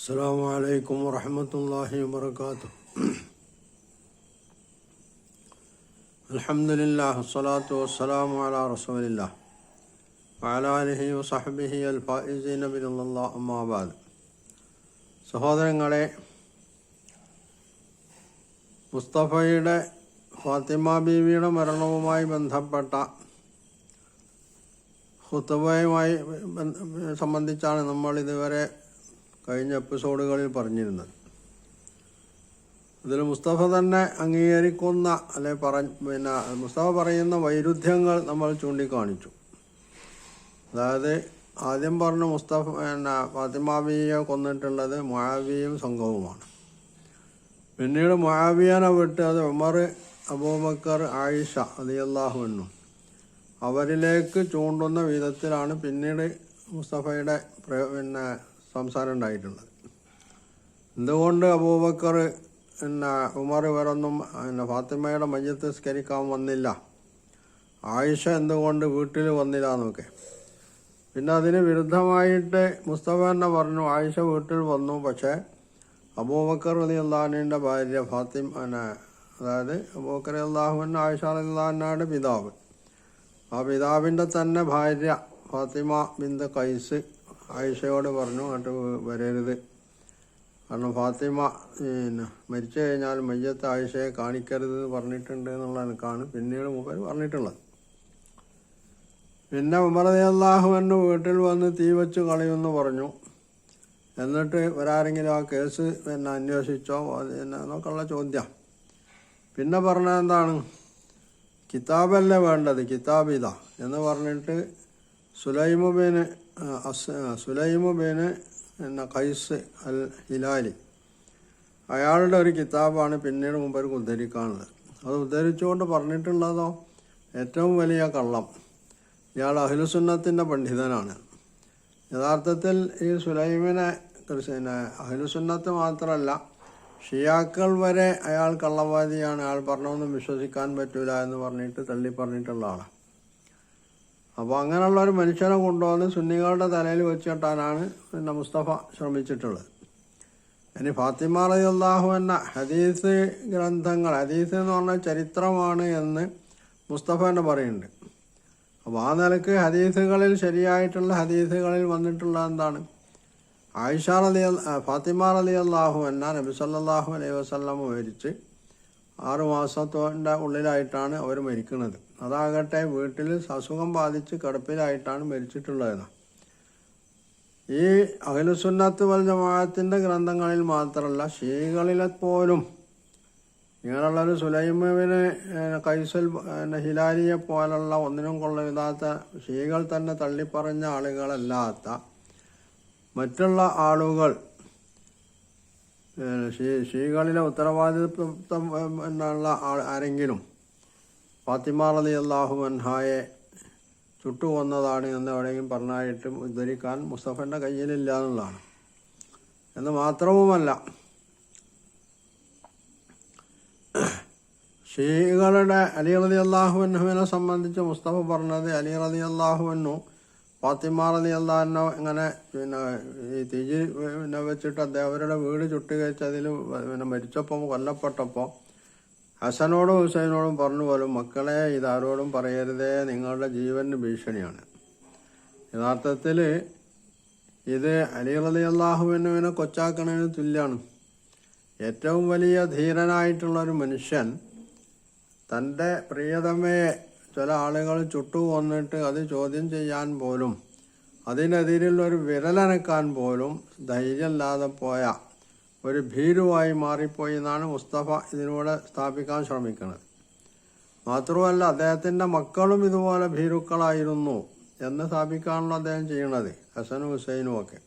السلام عليكم ورحمة الله وبركاته. الحمد لله والصلاة والسلام على رسول الله وعلى آله وصحبه الفائزين برضا الله أما بعد. സഹോദരങ്ങളെ, മുസ്തഫയുടെ ഫാത്തിമ ബീവിയുടെ മരണവുമായി ബന്ധപ്പെട്ട ഖുതുബയുമായി സംബന്ധിച്ചാണ് നമ്മൾ ഇതുവരെ കഴിഞ്ഞ എപ്പിസോഡുകളിൽ പറഞ്ഞിരുന്നത്. ഇതിൽ മുസ്തഫ തന്നെ അംഗീകരിക്കുന്ന മുസ്തഫ പറയുന്ന വൈരുദ്ധ്യങ്ങൾ നമ്മൾ ചൂണ്ടിക്കാണിച്ചു. അതായത് ആദ്യം പറഞ്ഞ മുസ്തഫ ഫാത്തിമ ബീവിയെ കൊന്നിട്ടുള്ളത് മുആവിയയും സംഘവുമാണ്. പിന്നീട് മുആവിയനെ വിട്ട് അത് ഉമർ, അബൂബക്കർ, ആയിഷ റളിയല്ലാഹു അൻഹു അവരിലേക്ക് ചൂണ്ടുന്ന വിധത്തിലാണ് പിന്നീട് മുസ്തഫയുടെ സംസാരം ഉണ്ടായിട്ടുള്ളത്. എന്തുകൊണ്ട് അബൂബക്കർ ഉമർ ഇവരൊന്നും ഫാത്തിമയുടെ മയ്യത്ത് നിസ്കരിക്കാൻ വന്നില്ല, ആയിഷ എന്തുകൊണ്ട് വീട്ടിൽ വന്നില്ല എന്നൊക്കെ. പിന്നെ അതിന് വിരുദ്ധമായിട്ട് മുസ്തഫ തന്നെ പറഞ്ഞു ആയിഷ വീട്ടിൽ വന്നു, പക്ഷേ അബൂബക്കർ റളിയല്ലാഹു അൻഹുവിൻ്റെ ഭാര്യ ഫാത്തിമ, അതായത് അബൂബക്കർ റളിയല്ലാഹു അൻഹു ആയിഷ റളിയല്ലാഹു അൻഹയുടെ പിതാവ്, ആ പിതാവിൻ്റെ തന്നെ ഭാര്യ ഫാത്തിമ ബിന്ത് ഖൈസ് ആയിഷയോട് പറഞ്ഞു അങ്ങോട്ട് വരരുത്, കാരണം ഫാത്തിമ മരിച്ചു കഴിഞ്ഞാൽ മയ്യത്ത് ആയിഷയെ കാണിക്കരുത് പറഞ്ഞിട്ടുണ്ട് എന്നുള്ള കണക്കാണ് പിന്നീട് മൂപ്പർ പറഞ്ഞിട്ടുള്ളത്. പിന്നെ ഉമർ റളിയല്ലാഹു അൻഹു വീട്ടിൽ വന്ന് തീ വെച്ച് കളയുമെന്ന് പറഞ്ഞു. എന്നിട്ട് ഒരാരെങ്കിലും ആ കേസ് അന്വേഷിച്ചോ എന്നൊക്കെയുള്ള ചോദ്യം. പിന്നെ പറഞ്ഞത് എന്താണ്, കിതാബല്ലേ വേണ്ടത്, കിതാബിത എന്ന് പറഞ്ഞിട്ട് സുലൈമു ബിൻ ഖൈസ് അൽ ഹിലാലി, അയാളുടെ ഒരു കിതാബാണ് പിന്നീട് മുമ്പർക്ക് ഉദ്ധരിക്കാനുള്ളത്. അത് ഉദ്ധരിച്ചുകൊണ്ട് പറഞ്ഞിട്ടുള്ളതോ ഏറ്റവും വലിയ കള്ളം, ഇയാൾ അഹ്ലുസുന്നത്തിൻ്റെ പണ്ഡിതനാണ്. യഥാർത്ഥത്തിൽ ഈ സുലൈമിനെ അഹ്ലുസുന്നത്ത് മാത്രമല്ല ഷിയാക്കൾ വരെ അയാൾ കള്ളവാദിയാണ്, അയാൾ പറഞ്ഞൊന്നും വിശ്വസിക്കാൻ പറ്റൂല എന്ന് പറഞ്ഞിട്ട് തള്ളി പറഞ്ഞിട്ടുള്ള ആളാണ്. അപ്പോൾ അങ്ങനെയുള്ള ഒരു മനുഷ്യനെ കൊണ്ടുവന്ന് സുന്നികളുടെ തലയിൽ വെച്ചിട്ടാണ് മുസ്തഫ ശ്രമിച്ചിട്ടുള്ളത്. ഇനി ഫാത്തിമ റളിയല്ലാഹു അൻഹ ഹദീസ് ഗ്രന്ഥങ്ങൾ, ഹദീസ് എന്ന് പറഞ്ഞാൽ ചരിത്രമാണ് എന്ന് മുസ്തഫ തന്നെ പറയുന്നുണ്ട്. അപ്പോൾ ആ നിലക്ക് ഹദീസുകളിൽ ശരിയായിട്ടുള്ള ഹദീസുകളിൽ വന്നിട്ടുള്ള എന്താണ്, ഫാത്തിമ റളിയല്ലാഹു അൻഹ നബി സല്ലല്ലാഹു അലൈഹി വസല്ലം മരിച്ച് 6 മാസത്തിൻ്റെ ഉള്ളിലായിട്ടാണ് അവർ മരിക്കുന്നത്. അതാകട്ടെ വീട്ടിൽ അസുഖം ബാധിച്ച് കിടപ്പിലായിട്ടാണ് മരിച്ചിട്ടുള്ളതെന്ന്. ഈ അഹ്ലുസുന്നത്ത് വൽ ജമാഅത്തിൻ്റെ ഗ്രന്ഥങ്ങളിൽ മാത്രമല്ല ഷിയകളിലെ പോലും ഇങ്ങനെയുള്ളൊരു സുലൈമിന് ഖൈസുൽ ഹിലാലിയെ പോലുള്ള ഒന്നിനും കൊള്ളരുതാത്ത ഷിയകൾ തന്നെ തള്ളിപ്പറഞ്ഞ ആളുകളല്ലാത്ത മറ്റുള്ള ആളുകൾ, ഷിയകളിലെ ഉത്തരവാദിത്വം എന്നുള്ള ആരെങ്കിലും ഫാത്തിമ റളിയല്ലാഹു അൻഹയെ ചുട്ടുകൊന്നതാണ് എന്ന് എവിടെയെങ്കിലും പറഞ്ഞായിട്ട് ഉദ്ധരിക്കാൻ മുസ്തഫൻ്റെ കയ്യിലില്ല എന്നുള്ളതാണ്. എന്ന് മാത്രവുമല്ല, ഷിയകളുടെ അലി റളിയല്ലാഹു അൻഹുവിനെ സംബന്ധിച്ച് മുസ്തഫ പറഞ്ഞത് അലി റളിയല്ലാഹു അൻഹു ഫാത്തിമ റളിയല്ലാഹു അൻഹ ഇങ്ങനെ ഈ തീജി വെച്ചിട്ട് അവരുടെ വീട് ചുട്ടുകഴിച്ച് അതിൽ മരിച്ചപ്പോൾ കൊല്ലപ്പെട്ടപ്പോൾ ഹസനോടും ഹുസൈനോടും പറഞ്ഞു പോലും മക്കളെ ഇതാരോടും പറയരുതേ, നിങ്ങളുടെ ജീവന് ഭീഷണിയാണ്. യഥാർത്ഥത്തിൽ ഇത് അലി റളിയല്ലാഹു അൻഹുവിനെ കൊച്ചാക്കണതിന് തുല്യമാണ്. ഏറ്റവും വലിയ ധീരനായിട്ടുള്ളൊരു മനുഷ്യൻ തൻ്റെ പ്രിയതമയെ ചില ആളുകൾ ചുട്ടുകൊന്നിട്ട് അത് ചോദ്യം ചെയ്യാൻ പോലും, അതിനെതിരുള്ളൊരു വിരലനക്കാൻ പോലും ധൈര്യമില്ലാതെ പോയ ഒരു ഭീരുവായി മാറിപ്പോയി എന്നാണ് മുസ്തഫ ഇതിലൂടെ സ്ഥാപിക്കാൻ ശ്രമിക്കുന്നത്. മാത്രമല്ല അദ്ദേഹത്തിൻ്റെ മക്കളും ഇതുപോലെ ഭീരുക്കളായിരുന്നു എന്ന് സ്ഥാപിക്കാനുള്ള അദ്ദേഹം ചെയ്യണത്, ഹസനും ഹുസൈനും ഒക്കെ.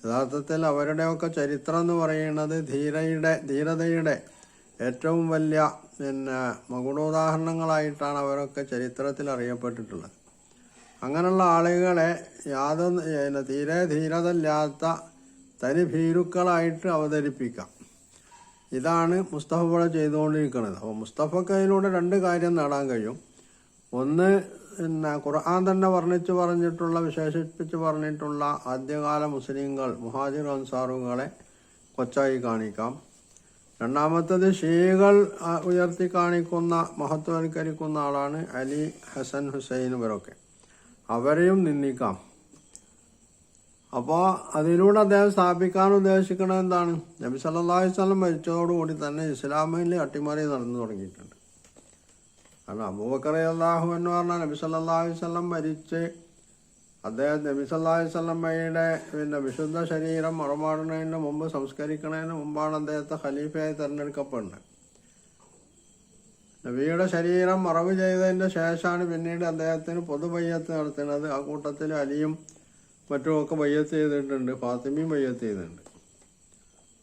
യഥാർത്ഥത്തിൽ അവരുടെയൊക്കെ ചരിത്രം എന്ന് പറയുന്നത് ധീരതയുടെ ഏറ്റവും വലിയ മകുടോദാഹരണങ്ങളായിട്ടാണ് അവരൊക്കെ ചരിത്രത്തിൽ അറിയപ്പെട്ടിട്ടുള്ളത്. അങ്ങനെയുള്ള ആളുകളെ തീരെ ധീരതയില്ലാത്ത തനി ഭീരുക്കളായിട്ട് അവതരിപ്പിക്കാം. ഇതാണ് മുസ്തഫ ഇവിടെ ചെയ്തുകൊണ്ടിരിക്കുന്നത്. അപ്പോൾ മുസ്തഫക്ക് അതിലൂടെ 2 കാര്യം നേടാൻ കഴിയും. ഒന്ന്, പിന്നെ ഖുർആൻ തന്നെ വിശേഷിപ്പിച്ച് പറഞ്ഞിട്ടുള്ള ആദ്യകാല മുസ്ലിങ്ങൾ മുഹാജിർ അൻസാറുകളെ കൊച്ചായി കാണിക്കാം. രണ്ടാമത്തത് ഷിയകൾ ഉയർത്തി കാണിക്കുന്ന മഹത്വവൽക്കരിക്കുന്ന ആളാണ് അലി, ഹസൻ, ഹുസൈൻ ഇവരൊക്കെ. അവരെയും നിന്ദിക്കാം. അപ്പോൾ അതിലൂടെ അദ്ദേഹം സ്ഥാപിക്കാൻ ഉദ്ദേശിക്കുന്നത് എന്താണ്? നബി സല്ലല്ലാഹു അലൈഹി വസല്ലം മരിച്ചതോടുകൂടി തന്നെ ഇസ്ലാമിൽ അട്ടിമറി നടന്നു തുടങ്ങിയിട്ടുണ്ട്. കാരണം അബൂബക്കർ റളിയല്ലാഹു അൻഹു പറഞ്ഞാൽ നബി സല്ലല്ലാഹു അലൈഹി വസല്ലം മരിച്ച് അദ്ദേഹം നബി സല്ലല്ലാഹു അലൈഹി വസല്ലമയുടെ വിശുദ്ധ ശരീരം മറമാടുന്നതിന് മുമ്പ്, സംസ്കരിക്കുന്നതിന് മുമ്പാണ് അദ്ദേഹത്തെ ഖലീഫയായി തിരഞ്ഞെടുക്കപ്പെടുന്നത്. നബിയുടെ ശരീരം മറവ് ചെയ്തതിൻ്റെ ശേഷമാണ് പിന്നീട് അദ്ദേഹത്തിന് പൊതുബയ്യത്ത് നടത്തുന്നത്. ആ കൂട്ടത്തിൽ അലിയും മറ്റുമൊക്കെ ബയ്യത്ത് ചെയ്തിട്ടുണ്ട്, ഫാത്തിമയും ബയ്യത്ത് ചെയ്തിട്ടുണ്ട്.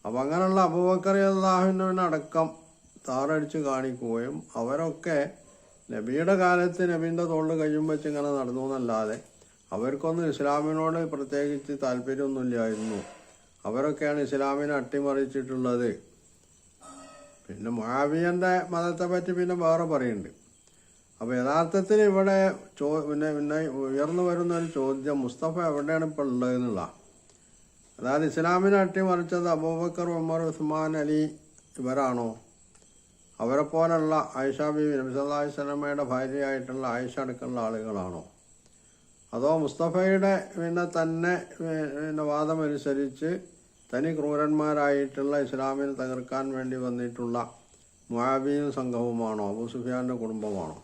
അപ്പം അങ്ങനെയുള്ള അബൂബക്കർ റളിയല്ലാഹുവിനടക്കം താറടിച്ച് കാണിക്കുകയും അവരൊക്കെ നബിയുടെ കാലത്ത് നബീൻ്റെ തോളിൽ കയ്യും വെച്ച് ഇങ്ങനെ നടന്നു എന്നല്ലാതെ അവർക്കൊന്നും ഇസ്ലാമിനോട് പ്രത്യേകിച്ച് താല്പര്യമൊന്നുമില്ലായിരുന്നു. അവരൊക്കെയാണ് ഇസ്ലാമിനെ അട്ടിമറിച്ചിട്ടുള്ളത്. പിന്നെ മുആവിയൻ്റെ മതത്തെ പറ്റി പിന്നെ വേറെ പറയുന്നുണ്ട്. അപ്പോൾ യഥാർത്ഥത്തിൽ ഇവിടെ പിന്നെ ഉയർന്നു വരുന്ന ഒരു ചോദ്യം, മുസ്തഫ എവിടെയാണ് ഇപ്പോൾ ഉള്ളതെന്നുള്ള. അതായത് ഇസ്ലാമിനെ അട്ടിമറിച്ചത് അബൂബക്കർ, ഉമർ, ഉസ്മാൻ, അലി ഇവരാണോ? അവരെ പോലുള്ള ആയിഷ ബീവി, നബി സല്ലല്ലാഹു അലൈഹി വസല്ലമയുടെ ഭാര്യയായിട്ടുള്ള ആയിഷ അടക്കമുള്ള ആളുകളാണോ? അതോ മുസ്തഫയുടെ തന്നെ വാദമനുസരിച്ച് തനി ക്രൂരന്മാരായിട്ടുള്ള ഇസ്ലാമിനെ തകർക്കാൻ വേണ്ടി വന്നിട്ടുള്ള മുആവിയും സംഘവുമാണോ? അബൂ സുഫിയാൻ്റെ കുടുംബമാണോ?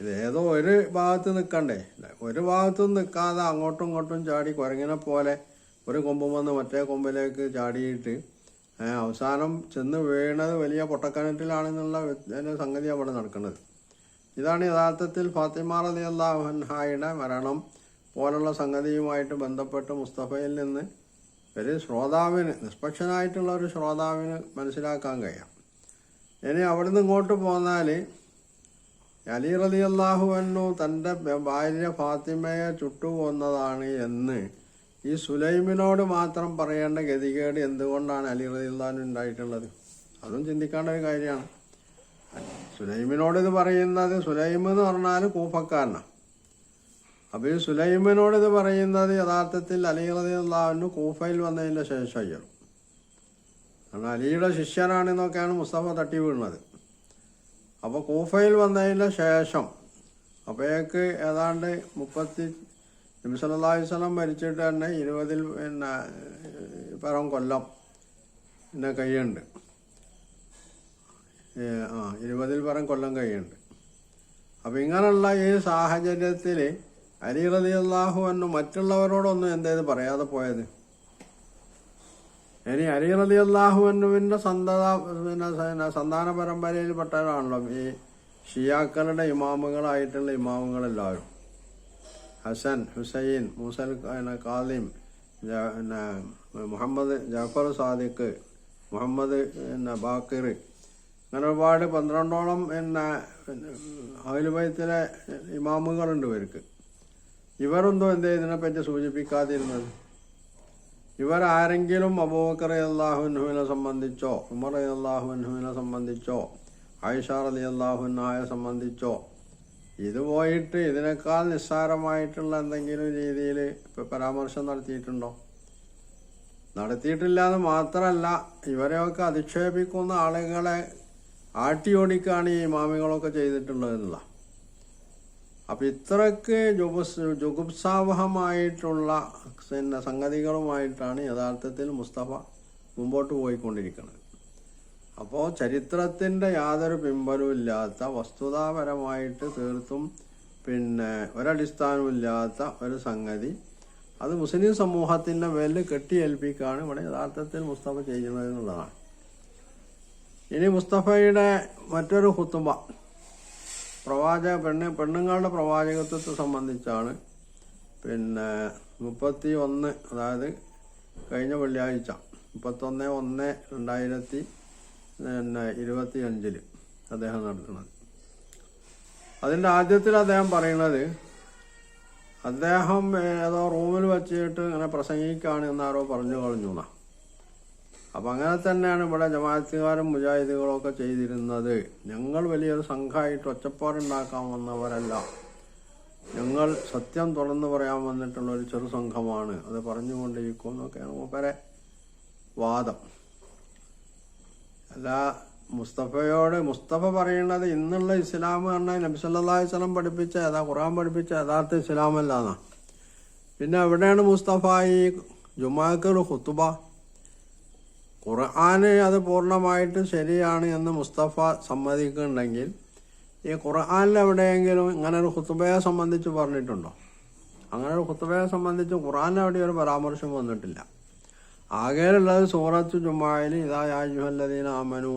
ഇത് ഏതോ ഒരു ഭാഗത്ത് നിൽക്കണ്ടേ? ഒരു ഭാഗത്തും നിൽക്കാതെ അങ്ങോട്ടും ഇങ്ങോട്ടും ചാടി കുരങ്ങിനെ പോലെ ഒരു കൊമ്പും വന്ന് മറ്റേ കൊമ്പിലേക്ക് ചാടിയിട്ട് അവസാനം ചെന്ന് വീണത് വലിയ പൊട്ടക്കിണറ്റിലാണെന്നുള്ള സംഗതി അവിടെ നടക്കുന്നത്. ഇതാണ് യഥാർത്ഥത്തിൽ ഫാത്തിമ റളിയല്ലാഹു അൻഹായുടെ മരണം പോലുള്ള സംഗതിയുമായിട്ട് ബന്ധപ്പെട്ട് മുസ്തഫയിൽ നിന്ന് ഒരു ശ്രോതാവിന്, നിഷ്പക്ഷനായിട്ടുള്ള ഒരു ശ്രോതാവിന് മനസ്സിലാക്കാൻ കഴിയാം. ഇനി അവിടുന്ന് ഇങ്ങോട്ട് പോന്നാൽ അലി റളിയല്ലാഹു അൻഹു തൻ്റെ ഭാര്യ ഫാത്തിമയെ ചുട്ടുകൊന്നതാണ് എന്ന് ഈ സുലൈമിനോട് മാത്രം പറയേണ്ട ഗതികേട് എന്തുകൊണ്ടാണ് അലി റളിയല്ലാഹു അൻഹു ഉണ്ടായിട്ടുള്ളത്? അതും ചിന്തിക്കേണ്ട ഒരു കാര്യമാണ്. സുലൈമിനോട് ഇത് പറയുന്നത്, സുലൈം എന്ന് പറഞ്ഞാൽ കൂഫക്കാരനാണ്. അപ്പോൾ ഈ സുലൈമിനോട് ഇത് പറയുന്നത് യഥാർത്ഥത്തിൽ അലി റളിയല്ലാഹു അൻഹു കൂഫയിൽ വന്നതിൻ്റെ ശേഷമായിരുന്നു. കാരണം അലിയുടെ ശിഷ്യനാണെന്നൊക്കെയാണ് മുസ്തഫ തട്ടി വീഴുന്നത്. അപ്പോൾ കൂഫയിൽ വന്നതിൻ്റെ ശേഷം അപ്പോഴേക്ക് ഏതാണ്ട് 30 നബി സല്ലല്ലാഹു അലൈഹി വസല്ലം മരിച്ചിട്ട് തന്നെ 20 പരം കൊല്ലം കഴിയുന്നുണ്ട്. 20 പരം കൊല്ലം കഴിയുന്നുണ്ട്. അപ്പം ഇങ്ങനെയുള്ള ഈ സാഹചര്യത്തിൽ അലി റളിയല്ലാഹു അൻഹു മറ്റുള്ളവരോടൊന്നും എന്തേത് പറയാതെ പോയത്? ഇനി അലി റളിയല്ലാഹു അൻഹുവിൻ്റെ സന്താന പരമ്പരയിൽപ്പെട്ടവരാണല്ലോ ഈ ഷിയാക്കളുടെ ഇമാമുകളായിട്ടുള്ള ഇമാമുകളെല്ലാവരും. ഹസൻ, ഹുസൈൻ, മൂസൽ കാദിം, മുഹമ്മദ് ജാഫർ സാദിഖ്, മുഹമ്മദ് ബാക്കിർ, അങ്ങനെ ഒരുപാട് 12ഓളം അഹ്ലുൽ ബൈത്തിലെ ഇമാമുകളുണ്ട് ഇവർക്ക്. ഇവരൊന്നും എന്തേ ഇതിനെപ്പറ്റി സൂചിപ്പിക്കാതിരുന്നത്? ഇവരാരെങ്കിലും അബൂബക്കർ റളിയല്ലാഹു അൻഹുവിനെ സംബന്ധിച്ചോ, ഉമർ റളിയല്ലാഹു അൻഹുവിനെ സംബന്ധിച്ചോ, ആയിഷ റളിയല്ലാഹു അൻഹയെ സംബന്ധിച്ചോ ഇത് പോയിട്ട് ഇതിനേക്കാൾ നിസ്സാരമായിട്ടുള്ള എന്തെങ്കിലും രീതിയിൽ പരാമർശം നടത്തിയിട്ടുണ്ടോ? നടത്തിയിട്ടില്ല എന്ന് മാത്രമല്ല, ഇവരെയൊക്കെ അധിക്ഷേപിക്കുന്ന ആളുകളെ ആട്ടിയോടിക്കാണ് ഈ ഇമാമികളൊക്കെ ചെയ്തിട്ടുള്ളതെന്നുള്ള. അപ്പം ഇത്രയ്ക്ക് ജുഗുപ്സാവഹമായിട്ടുള്ള സംഗതികളുമായിട്ടാണ് യഥാർത്ഥത്തിൽ മുസ്തഫ മുമ്പോട്ട് പോയിക്കൊണ്ടിരിക്കുന്നത്. അപ്പോൾ ചരിത്രത്തിൻ്റെ യാതൊരു പിൻബലവും ഇല്ലാത്ത, വസ്തുതാപരമായിട്ട് തീർത്തും ഒരടിസ്ഥാനമില്ലാത്ത ഒരു സംഗതി അത് മുസ്ലിം സമൂഹത്തിൻ്റെ മേലിൽ കെട്ടിയേൽപ്പിക്കുകയാണ് ഇവിടെ യഥാർത്ഥത്തിൽ മുസ്തഫ ചെയ്യുന്നത് എന്നുള്ളതാണ്. ഇനി മുസ്തഫയുടെ മറ്റൊരു ഖുതുബ പെണ്ണുങ്ങളുടെ പ്രവാചകത്വത്തെ സംബന്ധിച്ചാണ്. 31, അതായത് കഴിഞ്ഞ വെള്ളിയാഴ്ച 31/1/2025 അദ്ദേഹം നടത്തുന്നത്. അതിൻ്റെ ആദ്യത്തിൽ അദ്ദേഹം പറയുന്നത്, അദ്ദേഹം ഏതോ റൂമിൽ വെച്ചിട്ട് ഇങ്ങനെ പ്രസംഗിക്കുകയാണ് എന്നാരോ പറഞ്ഞു കളഞ്ഞു. അപ്പം അങ്ങനെ തന്നെയാണ് ഇവിടെ ജമാഅത്തുകാരും മുജാഹിദുകളൊക്കെ ചെയ്തിരുന്നത്. ഞങ്ങൾ വലിയൊരു സംഘമായിട്ട് ഒച്ചപ്പാടുണ്ടാക്കാൻ വന്നവരല്ല, ഞങ്ങൾ സത്യം തുറന്നു പറയാൻ വന്നിട്ടുള്ള ഒരു ചെറു സംഘമാണ്, അത് പറഞ്ഞുകൊണ്ടിരിക്കും എന്നൊക്കെയാണ് മൂപ്പരെ വാദം. അല്ല, മുസ്തഫ പറയുന്നത് ഇന്നുള്ള ഇസ്ലാം പറഞ്ഞാൽ നബി സല്ലല്ലാഹു അലൈഹി വസല്ലം പഠിപ്പിച്ച ഖുർആൻ പഠിപ്പിച്ച യഥാർത്ഥ ഇസ്ലാമല്ല എന്നാ. പിന്നെ എവിടെയാണ് മുസ്തഫ ഈ ജുമാക്കൽ ഖുതുബ? ഖുർആന് അത് പൂർണ്ണമായിട്ട് ശരിയാണ് എന്ന് മുസ്തഫ സമ്മതിക്കുന്നുണ്ടെങ്കിൽ ഈ ഖുർആനിൽ എവിടെയെങ്കിലും ഇങ്ങനെ ഒരു ഖുതുബയെ സംബന്ധിച്ച് പറഞ്ഞിട്ടുണ്ടോ? അങ്ങനെ ഒരു ഖുതുബയെ സംബന്ധിച്ച് ഖുർആനിൽ എവിടെ ഒരു പരാമർശം വന്നിട്ടില്ല. ആകെയുള്ളത് സൂറത്ത് ജുമായിൽ ഇദാ യാ അയ്യുഹല്ലദീന ആമനു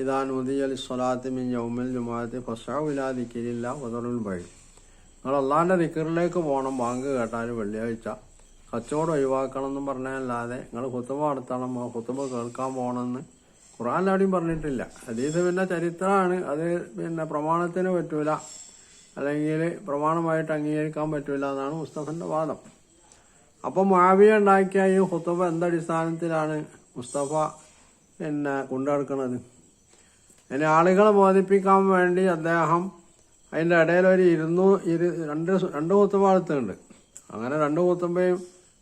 ഇദാ നുദിയ ലിസ്സലാത്തി മിൻ യൗമിൽ ജുമുഅത്തി ഫസ്അഉ ഇലാ ദിക്രില്ലാഹി വദറുൽ ബൈ. നിങ്ങൾ അള്ളാഹിൻ്റെ ദിക്റിലേക്ക് പോകണം, ബാങ്ക് കേട്ടാൽ വെള്ളിയാഴ്ച കച്ചവടം ഒഴിവാക്കണം എന്നും പറഞ്ഞല്ലാതെ നിങ്ങൾ ഖുതുബ നടത്തണം, ആ ഖുതുബ കേൾക്കാൻ പോകണമെന്ന് ഖുർആനിൽ എവിടെയും പറഞ്ഞിട്ടില്ല. ഹദീസ് പിന്നെ ചരിത്രമാണ്, അത് പിന്നെ പ്രമാണത്തിന് പറ്റൂല, അല്ലെങ്കിൽ പ്രമാണമായിട്ട് അംഗീകരിക്കാൻ പറ്റൂല എന്നാണ് മുസ്തഫൻ്റെ വാദം. അപ്പം മുആവിയ ഉണ്ടാക്കിയ ഈ ഖുതുബ എന്തടിസ്ഥാനത്തിലാണ് മുസ്തഫ പിന്നെ കൊണ്ടുനടക്കുന്നത്? ഇനി ആളുകളെ ബോധിപ്പിക്കാൻ വേണ്ടി അദ്ദേഹം അതിൻ്റെ ഇടയിൽ ഒരു രണ്ട് ഖുതുബ നടത്തുന്നുണ്ട്. അങ്ങനെ രണ്ട് ഖുതുബയും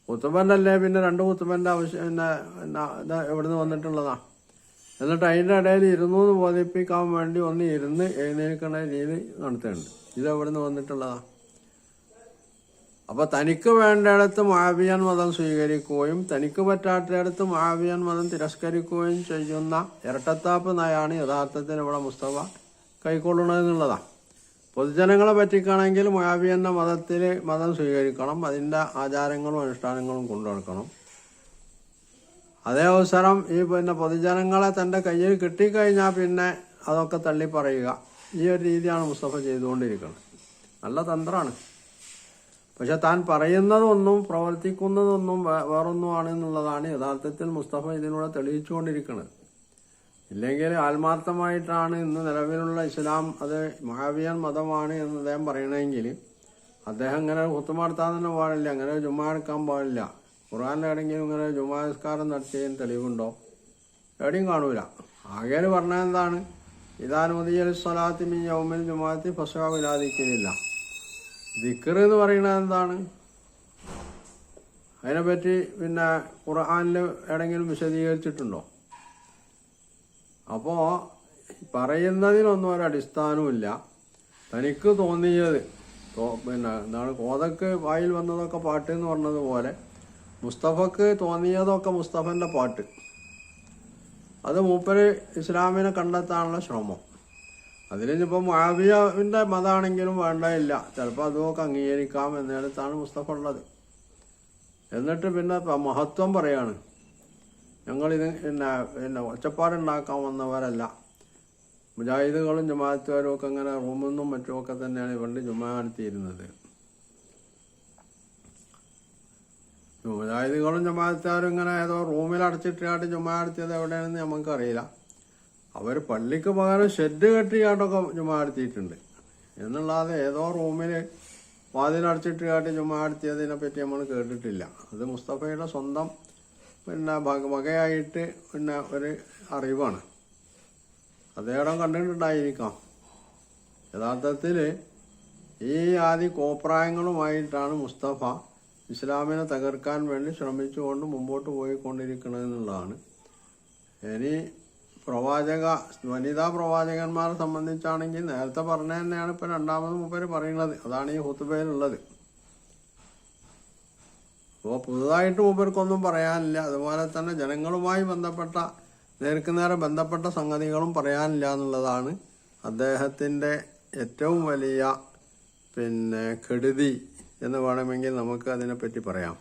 ഖുതുബൻ്റെ അല്ലേ പിന്നെ രണ്ട് ഖുതുബൻ്റെ ആവശ്യം പിന്നെ എവിടുന്ന് വന്നിട്ടുള്ളതാ? എന്നിട്ട് അതിൻ്റെ ഇടയിൽ ഇരുന്നു ബോധിപ്പിക്കാൻ വേണ്ടി ഒന്ന് ഇരുന്ന് എഴുന്നേൽക്കുന്ന രീതി നടത്തുന്നുണ്ട്. ഇത് എവിടുന്ന് വന്നിട്ടുള്ളതാ? അപ്പോൾ തനിക്ക് വേണ്ടിടത്ത് മുആവിയൻ മതം സ്വീകരിക്കുകയും തനിക്ക് പറ്റാത്തയിടത്ത് മുആവിയൻ മതം തിരസ്കരിക്കുകയും ചെയ്യുന്ന ഇരട്ടത്താപ്പ് നയാണ് യഥാർത്ഥത്തിൽ ഇവിടെ മുസ്തഫ കൈക്കൊള്ളണമെന്നുള്ളതാണ്. പൊതുജനങ്ങളെ പറ്റിക്കാണെങ്കിൽ മുആവിയൻ്റെ മതം സ്വീകരിക്കണം, അതിൻ്റെ ആചാരങ്ങളും അനുഷ്ഠാനങ്ങളും കൊണ്ടുനടക്കണം. അതേ അവസരം ഈ പിന്നെ പൊതുജനങ്ങളെ തൻ്റെ കയ്യിൽ കിട്ടിക്കഴിഞ്ഞാൽ പിന്നെ അതൊക്കെ തള്ളി പറയുക, ഈ ഒരു രീതിയാണ് മുസ്തഫ ചെയ്തുകൊണ്ടിരിക്കുന്നത്. നല്ല തന്ത്രമാണ്. പക്ഷെ താൻ പറയുന്നതൊന്നും പ്രവർത്തിക്കുന്നതൊന്നും വേറൊന്നുമാണ് എന്നുള്ളതാണ് യഥാർത്ഥത്തിൽ മുസ്തഫ ഇതിലൂടെ തെളിയിച്ചുകൊണ്ടിരിക്കുന്നത്. ഇല്ലെങ്കിൽ ആത്മാർത്ഥമായിട്ടാണ് ഇന്ന് നിലവിലുള്ള ഇസ്ലാം അത് മുആവിയൻ മതമാണ് എന്ന് അദ്ദേഹം പറയണമെങ്കിൽ അദ്ദേഹം ഇങ്ങനെ ഖുതുബ നടത്താൻ തന്നെ പാടില്ല, അങ്ങനെ ജുമാ എടുക്കാൻ പാടില്ല. ഖുർആനിലെവിടെയെങ്കിലും ഇങ്ങനെ ജുമാ നിസ്കാരം നടത്തിയതിന് തെളിവുണ്ടോ? എവിടെയും കാണൂല. ആകെ പറഞ്ഞത് എന്താണ്? ഇദാ നുദിയ ലിസ്സലാത്തി മിൻ യൗമിൽ ജുമുഅത്തി ഫസ്അഉ ഇലാ ദിക്രില്ലാഹ്. ദിക്ർ എന്ന് പറയുന്നത് എന്താണ്? അതിനെപ്പറ്റി പിന്നെ ഖുർആനിൽ എവിടെയെങ്കിലും വിശദീകരിച്ചിട്ടുണ്ടോ? അപ്പോൾ പറയുന്നതിനൊന്നും ഒരടിസ്ഥാനവുമില്ല. തനിക്ക് തോന്നിയത് പിന്നെ എന്താണ്, കോതക്ക് വായിൽ വന്നതൊക്കെ പാട്ട് എന്ന് പറഞ്ഞതുപോലെ മുസ്തഫക്ക് തോന്നിയതൊക്കെ മുസ്തഫൻ്റെ പാട്ട്. അത് മൂപ്പര് ഇസ്ലാമിനെ കണ്ടെത്താനുള്ള ശ്രമം. അതിലിപ്പോൾ മുആവിയൻ്റെ മതമാണെങ്കിലും വേണ്ടതില്ല, ചിലപ്പോൾ അതുമൊക്കെ അംഗീകരിക്കാം എന്നിടത്താണ് മുസ്തഫ ഉള്ളത്. എന്നിട്ട് പിന്നെ മഹത്വം പറയാണ്, ഞങ്ങളിത് പിന്നെ ഒച്ചപ്പാടുണ്ടാക്കാൻ വന്നവരല്ല, മുജാഹിദുകളും ജമാഅത്തുകാരും ഒക്കെ അങ്ങനെ റൂമെന്നും മറ്റുമൊക്കെ തന്നെയാണ് പണ്ട് ജുമാ നടത്തിയിരുന്നത്. മുജാഹിദുകളും ജമാഅത്തുകാരും ഇങ്ങനെ ഏതോ റൂമിൽ അടച്ചിട്ടായിട്ട് ജുമാ നടത്തിയത് എവിടെയാണെന്ന് നമുക്കറിയില്ല. അവർ പള്ളിക്ക് പകരം ഷെഡ് കെട്ടിയാട്ടൊക്കെ ജുമാ നടത്തിയിട്ടുണ്ട് എന്നുള്ളതെ ഏതോ റൂമിൽ വാതിലടച്ചിട്ടായിട്ട് ജുമാ നടത്തിയതിനെ പറ്റി നമ്മൾ കേട്ടിട്ടില്ല. അത് മുസ്തഫയുടെ സ്വന്തം പിന്നെ വകയായിട്ട് പിന്നെ ഒരു അറിവാണ്. അദ്ദേഹം കണ്ടിട്ടുണ്ടായിരിക്കാം. യഥാർത്ഥത്തിൽ ഈ ആദി കോപ്രായങ്ങളുമായിട്ടാണ് മുസ്തഫ ഇസ്ലാമിനെ തകർക്കാൻ വേണ്ടി ശ്രമിച്ചുകൊണ്ട് മുമ്പോട്ട് പോയിക്കൊണ്ടിരിക്കണമെന്നുള്ളതാണ്. ഇനി വനിതാ പ്രവാചകന്മാരെ സംബന്ധിച്ചാണെങ്കിൽ നേരത്തെ പറഞ്ഞ തന്നെയാണ് ഇപ്പം രണ്ടാമത് മൂപ്പര് പറയുന്നത്. അതാണ് ഈ ഖുതുബയിലുള്ളത്. അപ്പോൾ പുതുതായിട്ട് മൂപ്പർക്കൊന്നും പറയാനില്ല. അതുപോലെ തന്നെ ജനങ്ങളുമായി ബന്ധപ്പെട്ട നേർക്കുനേരെ ബന്ധപ്പെട്ട സംഗതികളും പറയാനില്ല എന്നുള്ളതാണ് അദ്ദേഹത്തിൻ്റെ ഏറ്റവും വലിയ പിന്നെ കെടുതി എന്ന് വേണമെങ്കിൽ നമുക്ക് അതിനെപ്പറ്റി പറയാം.